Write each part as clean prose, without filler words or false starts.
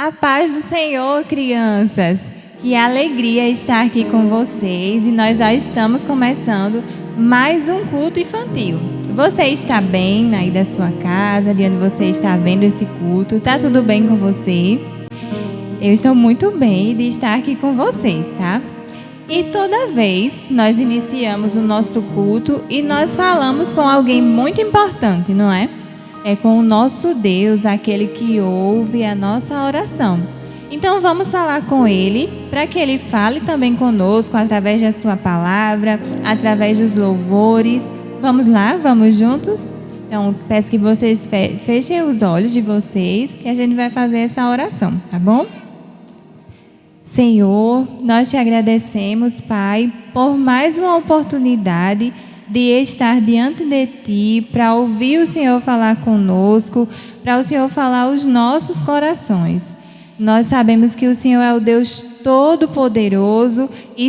A paz do Senhor, crianças! Que alegria estar aqui com vocês e nós já estamos começando mais um culto infantil. Você está bem aí da sua casa, de onde você está vendo esse culto? Tá tudo bem com você? Eu estou muito bem de estar aqui com vocês, tá? E toda vez nós iniciamos o nosso culto e nós falamos com alguém muito importante, não é? É com o nosso Deus, aquele que ouve a nossa oração. Então vamos falar com Ele, para que Ele fale também conosco através da sua palavra, através dos louvores. Vamos lá? Vamos juntos? Então peço que vocês fechem os olhos de vocês, que a gente vai fazer essa oração, tá bom? Senhor, nós te agradecemos, Pai, por mais uma oportunidade de estar diante de Ti, para ouvir o Senhor falar conosco, para o Senhor falar aos nossos corações. Nós sabemos que o Senhor é o Deus Todo-Poderoso e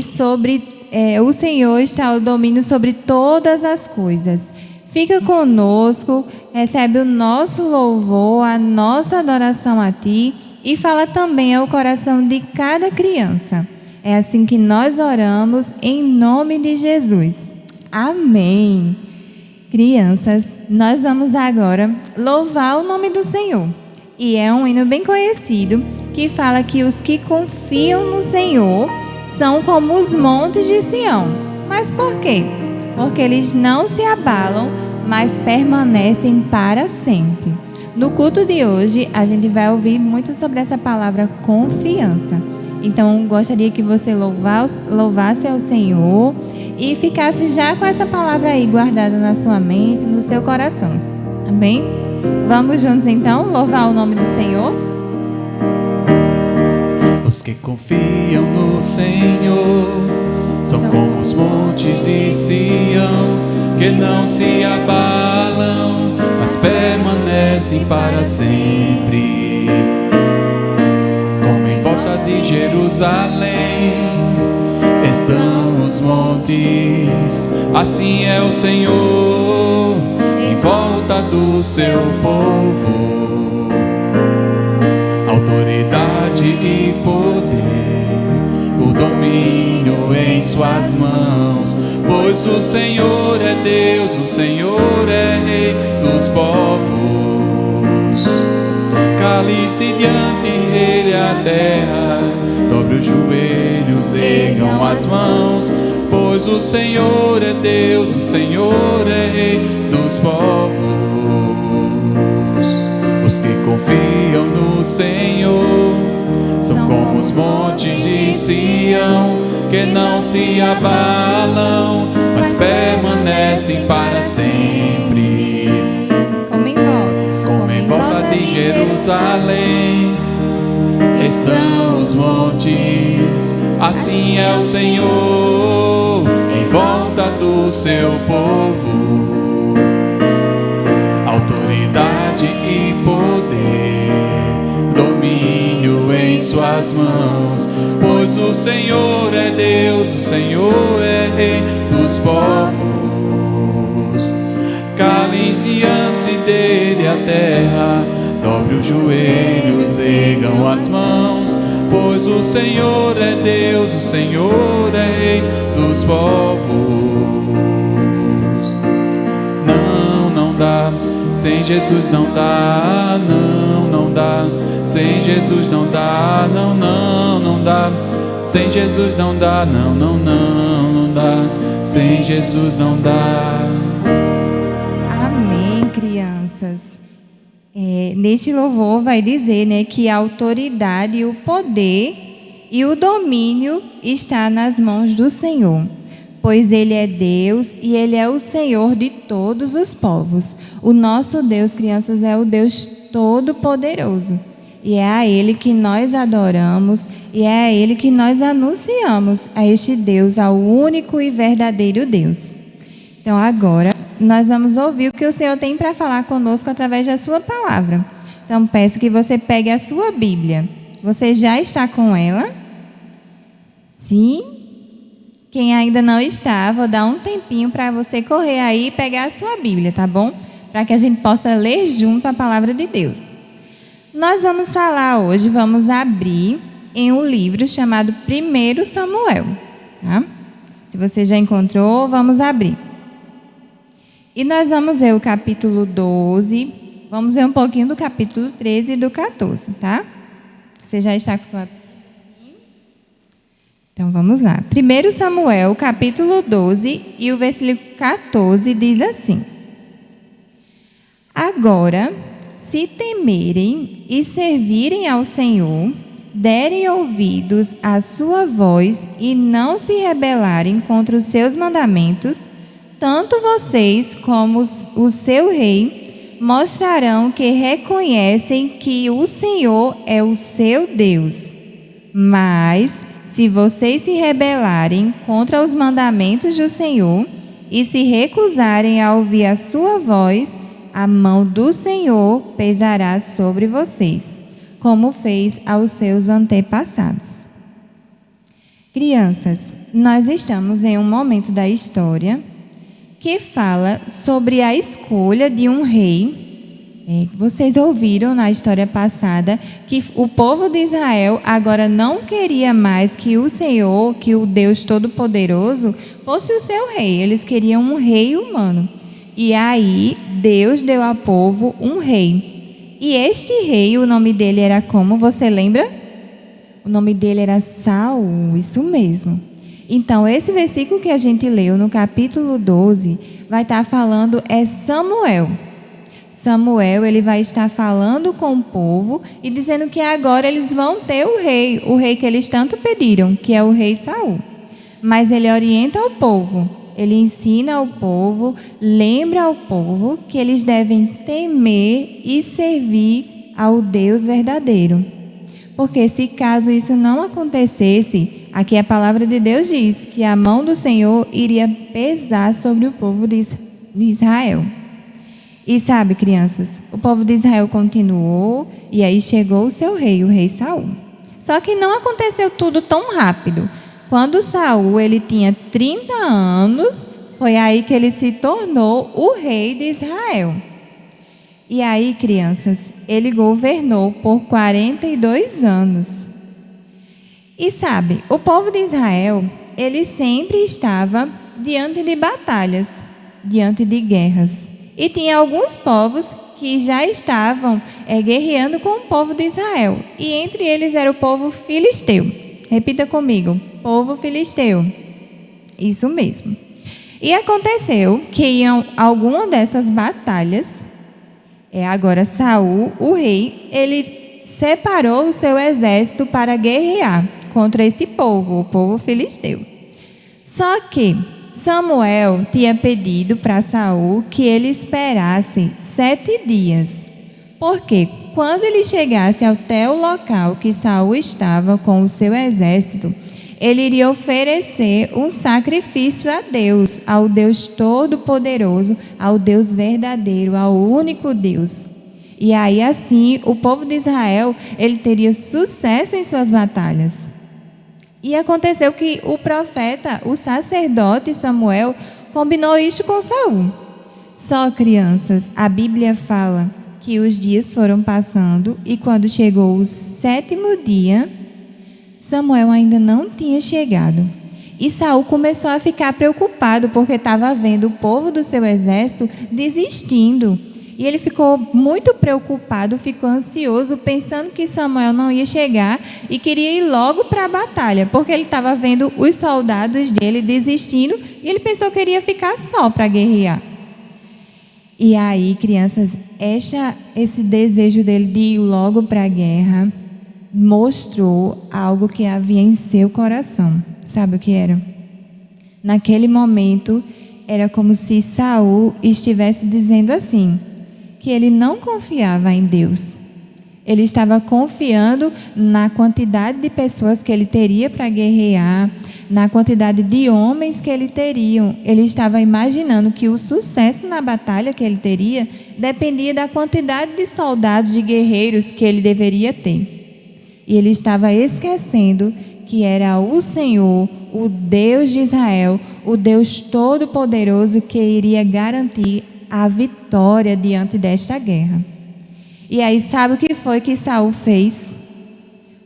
o Senhor está ao domínio sobre todas as coisas. Fica conosco, recebe o nosso louvor, a nossa adoração a Ti e fala também ao coração de cada criança. É assim que nós oramos em nome de Jesus. Amém. Crianças, nós vamos agora louvar o nome do Senhor. E é um hino bem conhecido que fala que os que confiam no Senhor são como os montes de Sião. Mas por quê? Porque eles não se abalam, mas permanecem para sempre. No culto de hoje, a gente vai ouvir muito sobre essa palavra confiança. Então, gostaria que você louvasse ao Senhor e ficasse já com essa palavra aí guardada na sua mente, no seu coração. Amém? Vamos juntos então louvar o nome do Senhor? Os que confiam no Senhor são como os montes de Sião, que não se abalam, mas permanecem para sempre. Como em volta de Jerusalém estão os montes, assim é o Senhor em volta do seu povo. Autoridade e poder, o domínio em suas mãos, pois o Senhor é Deus, o Senhor é Rei dos povos. Cale-se diante dele a terra, dobre os joelhos, ergam as mãos, pois o Senhor é Deus, o Senhor é Rei dos povos. Os que confiam no Senhor são como os montes de Sião, que não se abalam, mas permanecem para sempre. Como em volta de Jerusalém estão os montes, assim é o Senhor em volta do seu povo. Autoridade e poder, domínio em suas mãos, pois o Senhor é Deus, o Senhor é Rei dos povos. Cale-se diante dele a terra, dobre os joelhos, ergam as mãos, pois o Senhor é Deus, o Senhor é Rei dos povos. Não dá, sem Jesus não dá, não dá, sem Jesus não dá, não dá, sem Jesus não dá, não dá, sem Jesus não dá. Amém, crianças. Neste louvor vai dizer, né, que a autoridade, o poder e o domínio está nas mãos do Senhor, pois Ele é Deus e Ele é o Senhor de todos os povos. O nosso Deus, crianças, é o Deus Todo-Poderoso. E é a Ele que nós adoramos e é a Ele que nós anunciamos a este Deus, ao único e verdadeiro Deus. Então agora nós vamos ouvir o que o Senhor tem para falar conosco através da sua palavra. Então peço que você pegue a sua Bíblia. Você já está com ela? Sim? Quem ainda não está, vou dar um tempinho para você correr aí e pegar a sua Bíblia, tá bom? Para que a gente possa ler junto a palavra de Deus. Nós vamos falar hoje, vamos abrir em um livro chamado 1 Samuel. Tá? Se você já encontrou, vamos abrir. E nós vamos ver o capítulo 12, vamos ver um pouquinho do capítulo 13 e do 14, tá? Você já está com sua Bíblia? Então vamos lá. 1 Samuel, capítulo 12 e o versículo 14 diz assim: Agora, se temerem e servirem ao Senhor, derem ouvidos à sua voz e não se rebelarem contra os seus mandamentos, tanto vocês como o seu rei mostrarão que reconhecem que o Senhor é o seu Deus. Mas, se vocês se rebelarem contra os mandamentos do Senhor e se recusarem a ouvir a sua voz, a mão do Senhor pesará sobre vocês, como fez aos seus antepassados. Crianças, nós estamos em um momento da história que fala sobre a escolha de um rei. Vocês ouviram na história passada que o povo de Israel agora não queria mais que o Senhor, que o Deus Todo-Poderoso, fosse o seu rei. Eles queriam um rei humano. E aí Deus deu ao povo um rei. E este rei, o nome dele era como? Você lembra? O nome dele era Saul, isso mesmo. Então, esse versículo que a gente leu no capítulo 12 vai estar falando Samuel. Samuel, ele vai estar falando com o povo e dizendo que agora eles vão ter o rei que eles tanto pediram, que é o rei Saul. Mas ele orienta o povo, ele ensina ao povo, lembra ao povo que eles devem temer e servir ao Deus verdadeiro. Porque se caso isso não acontecesse, aqui a palavra de Deus diz que a mão do Senhor iria pesar sobre o povo de Israel. E sabe, crianças, o povo de Israel continuou e aí chegou o seu rei, o rei Saul. Só que não aconteceu tudo tão rápido. Quando Saul ele tinha 30 anos, foi aí que ele se tornou o rei de Israel. E aí, crianças, ele governou por 42 anos. E sabe, o povo de Israel, ele sempre estava diante de batalhas, diante de guerras. E tinha alguns povos que já estavam guerreando com o povo de Israel. E entre eles era o povo filisteu. Repita comigo, povo filisteu. Isso mesmo. E aconteceu que em alguma dessas batalhas, agora Saul, o rei, ele separou o seu exército para guerrear contra esse povo, o povo filisteu. Só que Samuel tinha pedido para Saul que ele esperasse 7 dias. Porque quando ele chegasse até o local que Saul estava com o seu exército, ele iria oferecer um sacrifício a Deus, ao Deus Todo-Poderoso, ao Deus verdadeiro, ao único Deus. E aí assim, o povo de Israel, ele teria sucesso em suas batalhas. E aconteceu que o profeta, o sacerdote Samuel, combinou isso com Saul. Só, crianças, a Bíblia fala que os dias foram passando e quando chegou o 7º dia, Samuel ainda não tinha chegado. E Saul começou a ficar preocupado porque estava vendo o povo do seu exército desistindo. E ele ficou muito preocupado, ficou ansioso, pensando que Samuel não ia chegar e queria ir logo para a batalha, porque ele estava vendo os soldados dele desistindo e ele pensou que iria ficar só para guerrear. E aí, crianças, esse desejo dele de ir logo para a guerra mostrou algo que havia em seu coração. Sabe o que era? Naquele momento, era como se Saul estivesse dizendo assim, que ele não confiava em Deus. Ele estava confiando na quantidade de pessoas que ele teria para guerrear, na quantidade de homens que ele teria. Ele estava imaginando que o sucesso na batalha que ele teria dependia da quantidade de soldados, de guerreiros que ele deveria ter. E ele estava esquecendo que era o Senhor, o Deus de Israel, o Deus Todo-Poderoso que iria garantir a vitória diante desta guerra. E aí sabe o que foi que Saul fez?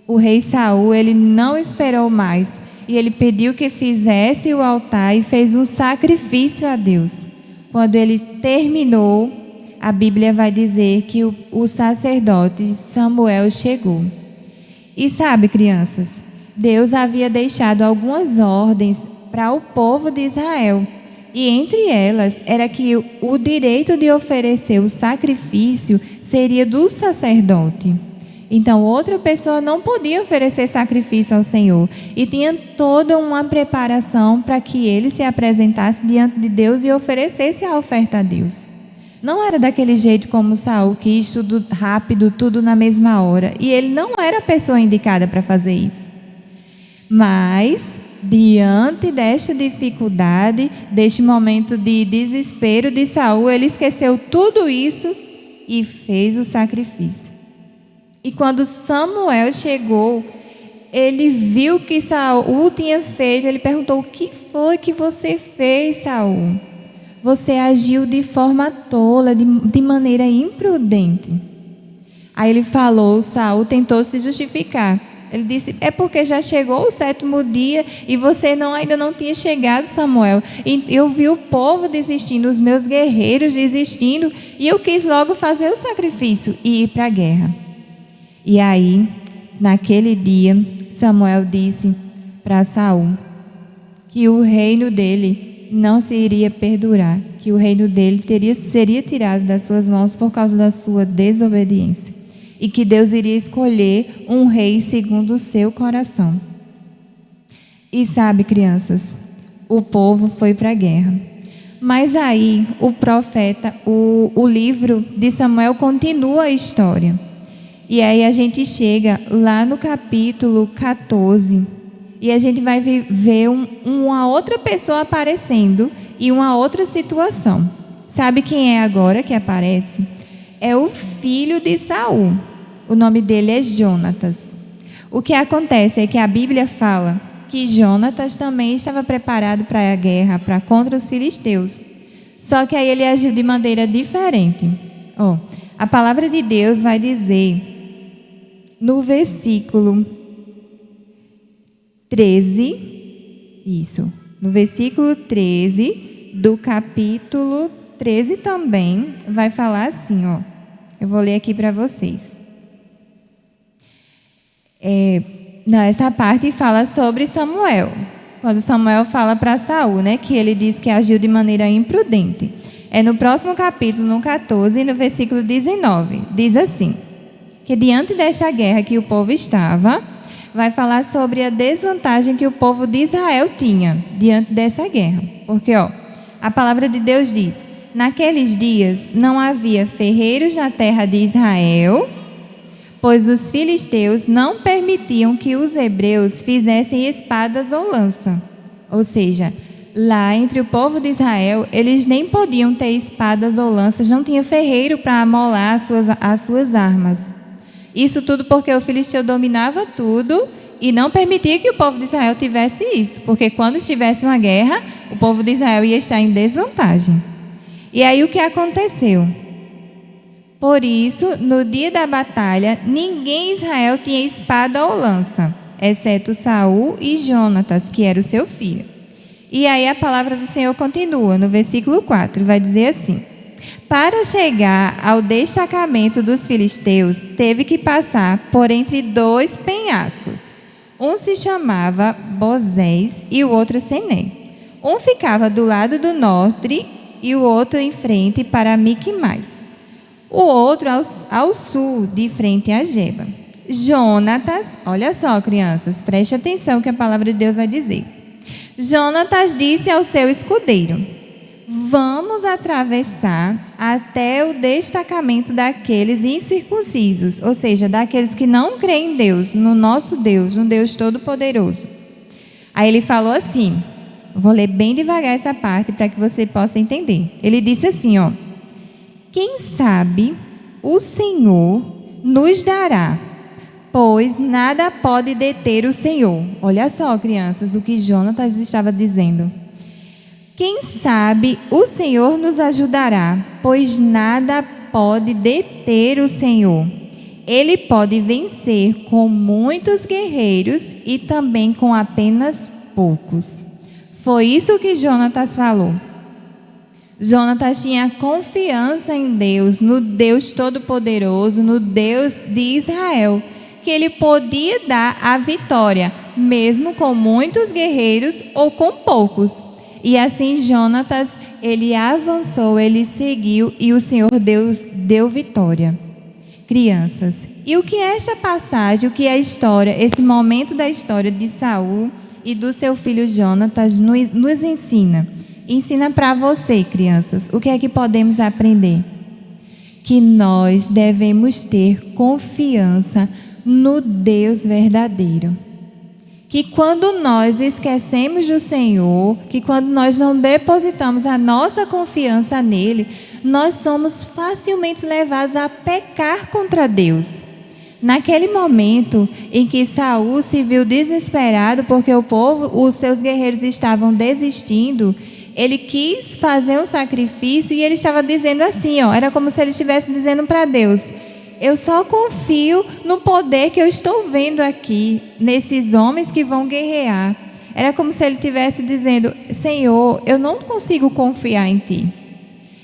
O rei Saul, ele não esperou mais. E ele pediu que fizesse o altar e fez um sacrifício a Deus. Quando ele terminou, a Bíblia vai dizer que o sacerdote Samuel chegou. E sabe, crianças, Deus havia deixado algumas ordens para o povo de Israel. E entre elas era que o direito de oferecer o sacrifício seria do sacerdote. Então outra pessoa não podia oferecer sacrifício ao Senhor. E tinha toda uma preparação para que ele se apresentasse diante de Deus e oferecesse a oferta a Deus. Não era daquele jeito como Saul, quis tudo rápido, tudo na mesma hora. E ele não era a pessoa indicada para fazer isso. Mas, diante desta dificuldade, deste momento de desespero de Saul, ele esqueceu tudo isso e fez o sacrifício. E quando Samuel chegou, ele viu que Saul tinha feito, ele perguntou: o que foi que você fez, Saul? Você agiu de forma tola, de maneira imprudente. Aí ele falou, Saul tentou se justificar. Ele disse: é porque já chegou o 7º dia e você ainda não tinha chegado, Samuel. E eu vi o povo desistindo, os meus guerreiros desistindo, e eu quis logo fazer o sacrifício e ir para a guerra. E aí, naquele dia, Samuel disse para Saul que o reino dele não se iria perdurar, que o reino dele seria tirado das suas mãos por causa da sua desobediência. E que Deus iria escolher um rei segundo o seu coração. E sabe, crianças, o povo foi para a guerra. Mas aí o profeta, o livro de Samuel continua a história. E aí a gente chega lá no capítulo 14 e a gente vai ver uma outra pessoa aparecendo e uma outra situação. Sabe quem é agora que aparece? É o filho de Saul. O nome dele é Jonatas. O que acontece é que a Bíblia fala que Jonatas também estava preparado para a guerra, contra os filisteus. Só que aí ele agiu de maneira diferente. A palavra de Deus vai dizer no versículo 13, no versículo 13 do capítulo 13 também vai falar assim, eu vou ler aqui para vocês. Essa parte fala sobre Samuel. Quando Samuel fala para Saul, que ele diz que agiu de maneira imprudente. É no próximo capítulo, no 14, no versículo 19. Diz assim, que diante desta guerra que o povo estava, vai falar sobre a desvantagem que o povo de Israel tinha diante dessa guerra. Porque, a palavra de Deus diz: naqueles dias não havia ferreiros na terra de Israel, pois os filisteus não permitiam que os hebreus fizessem espadas ou lança. Ou seja, lá entre o povo de Israel, eles nem podiam ter espadas ou lanças, não tinha ferreiro para amolar as suas armas. Isso tudo porque o filisteu dominava tudo e não permitia que o povo de Israel tivesse isso, porque quando estivesse uma guerra, o povo de Israel ia estar em desvantagem. E aí o que aconteceu? Por isso, no dia da batalha, ninguém em Israel tinha espada ou lança, exceto Saul e Jonatas, que era o seu filho. E aí a palavra do Senhor continua, no versículo 4, vai dizer assim: para chegar ao destacamento dos filisteus, teve que passar por entre 2 penhascos. Um se chamava Bozés e o outro Sené. Um ficava do lado do norte e o outro em frente para Miquimais. O outro ao sul, de frente a Geba. Jonatas, olha só, crianças, preste atenção que a palavra de Deus vai dizer. Jonatas disse ao seu escudeiro: vamos atravessar até o destacamento daqueles incircuncisos, ou seja, daqueles que não creem em Deus, no nosso Deus, no Deus Todo-Poderoso. Aí ele falou assim, vou ler bem devagar essa parte para que você possa entender. Ele disse assim, quem sabe o Senhor nos dará, pois nada pode deter o Senhor. Olha só, crianças, o que Jonatas estava dizendo. Quem sabe o Senhor nos ajudará, pois nada pode deter o Senhor. Ele pode vencer com muitos guerreiros e também com apenas poucos. Foi isso que Jonatas falou. Jonatas tinha confiança em Deus, no Deus Todo-Poderoso, no Deus de Israel, que ele podia dar a vitória, mesmo com muitos guerreiros ou com poucos. E assim Jonatas, ele avançou, ele seguiu e o Senhor Deus deu vitória. Crianças, e o que é esta passagem, o que é a história, esse momento da história de Saul e do seu filho Jonatas nos ensina? Ensina para você, crianças, o que é que podemos aprender? Que nós devemos ter confiança no Deus verdadeiro. Que quando nós esquecemos do Senhor, que quando nós não depositamos a nossa confiança nele, nós somos facilmente levados a pecar contra Deus. Naquele momento em que Saul se viu desesperado porque os seus guerreiros estavam desistindo, ele quis fazer um sacrifício e ele estava dizendo assim, era como se ele estivesse dizendo para Deus: eu só confio no poder que eu estou vendo aqui, nesses homens que vão guerrear. Era como se ele estivesse dizendo: Senhor, eu não consigo confiar em Ti.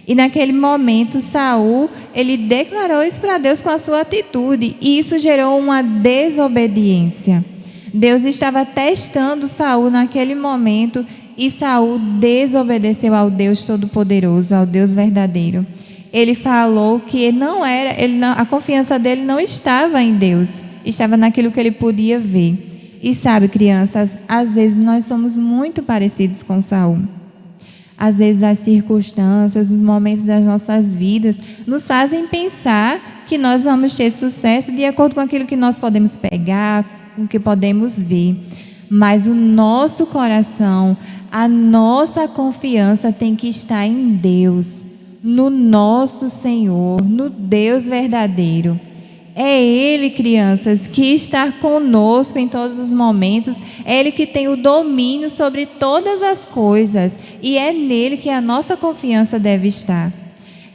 E naquele momento, Saul, ele declarou isso para Deus com a sua atitude, e isso gerou uma desobediência. Deus estava testando Saul naquele momento, e Saul desobedeceu ao Deus Todo-Poderoso, ao Deus verdadeiro. Ele falou que a confiança dele não estava em Deus, estava naquilo que ele podia ver. E sabe, crianças, às vezes nós somos muito parecidos com Saul. Às vezes as circunstâncias, os momentos das nossas vidas nos fazem pensar que nós vamos ter sucesso de acordo com aquilo que nós podemos pegar, com o que podemos ver. Mas o nosso coração, a nossa confiança tem que estar em Deus, no nosso Senhor, no Deus verdadeiro. É Ele, crianças, que está conosco em todos os momentos. É Ele que tem o domínio sobre todas as coisas. E é nele que a nossa confiança deve estar.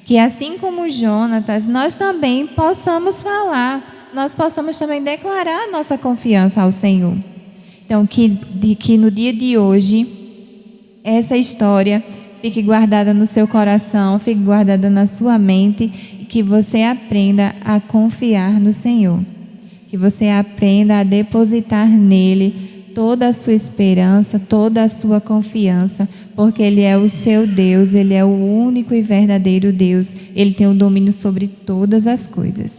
Que assim como Jonatas, nós também possamos falar, nós possamos também declarar a nossa confiança ao Senhor. Então, que no dia de hoje, essa história fique guardada no seu coração, fique guardada na sua mente, e que você aprenda a confiar no Senhor. Que você aprenda a depositar nele toda a sua esperança, toda a sua confiança, porque Ele é o seu Deus, Ele é o único e verdadeiro Deus. Ele tem o domínio sobre todas as coisas.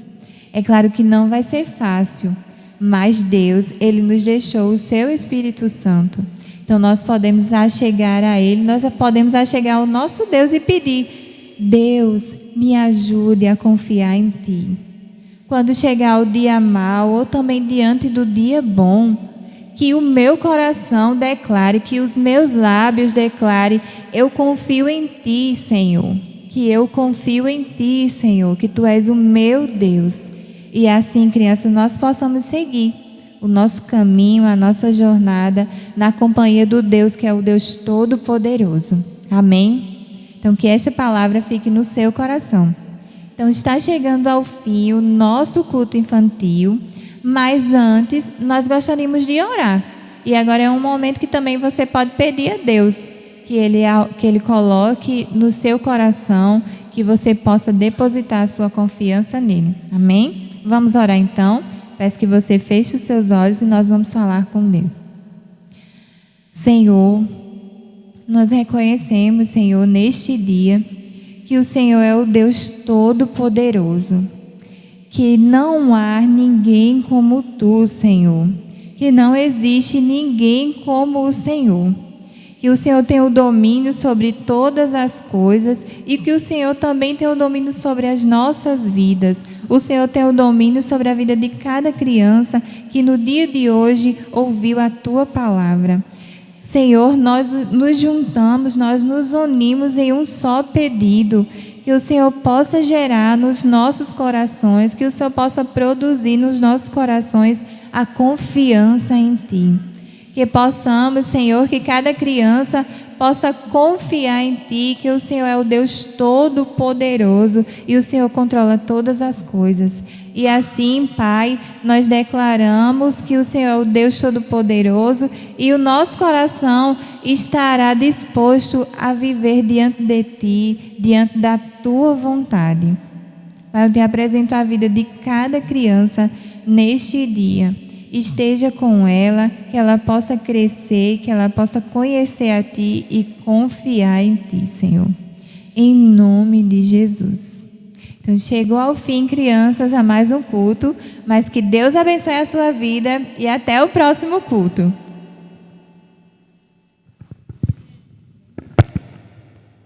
É claro que não vai ser fácil, mas Deus, Ele nos deixou o seu Espírito Santo. Então nós podemos achegar a Ele, nós podemos achegar ao nosso Deus e pedir: Deus, me ajude a confiar em Ti. Quando chegar o dia mau ou também diante do dia bom, que o meu coração declare, que os meus lábios declarem: eu confio em Ti, Senhor. Que eu confio em Ti, Senhor, que Tu és o meu Deus. E assim, crianças, nós possamos seguir o nosso caminho, a nossa jornada na companhia do Deus que é o Deus Todo-Poderoso. Amém? Então, que esta palavra fique no seu coração. Então, está chegando ao fim o nosso culto infantil, mas antes nós gostaríamos de orar. E agora é um momento que também você pode pedir a Deus que Ele coloque no seu coração, que você possa depositar a sua confiança nele. Amém? Vamos orar então. Peço que você feche os seus olhos e nós vamos falar com Deus. Senhor, nós reconhecemos, Senhor, neste dia, que o Senhor é o Deus Todo-Poderoso, que não há ninguém como Tu, Senhor, que não existe ninguém como o Senhor, que o Senhor tem o domínio sobre todas as coisas e que o Senhor também tem o domínio sobre as nossas vidas. O Senhor tem o domínio sobre a vida de cada criança que no dia de hoje ouviu a Tua palavra. Senhor, nós nos juntamos, nós nos unimos em um só pedido, que o Senhor possa gerar nos nossos corações, que o Senhor possa produzir nos nossos corações a confiança em Ti. Que possamos, Senhor, que cada criança possa confiar em Ti, que o Senhor é o Deus Todo-Poderoso e o Senhor controla todas as coisas. E assim, Pai, nós declaramos que o Senhor é o Deus Todo-Poderoso e o nosso coração estará disposto a viver diante de Ti, diante da Tua vontade. Pai, eu te apresento a vida de cada criança neste dia. Esteja com ela, que ela possa crescer, que ela possa conhecer a Ti e confiar em Ti, Senhor. Em nome de Jesus. Então, chegou ao fim, crianças, a mais um culto, mas que Deus abençoe a sua vida e até o próximo culto.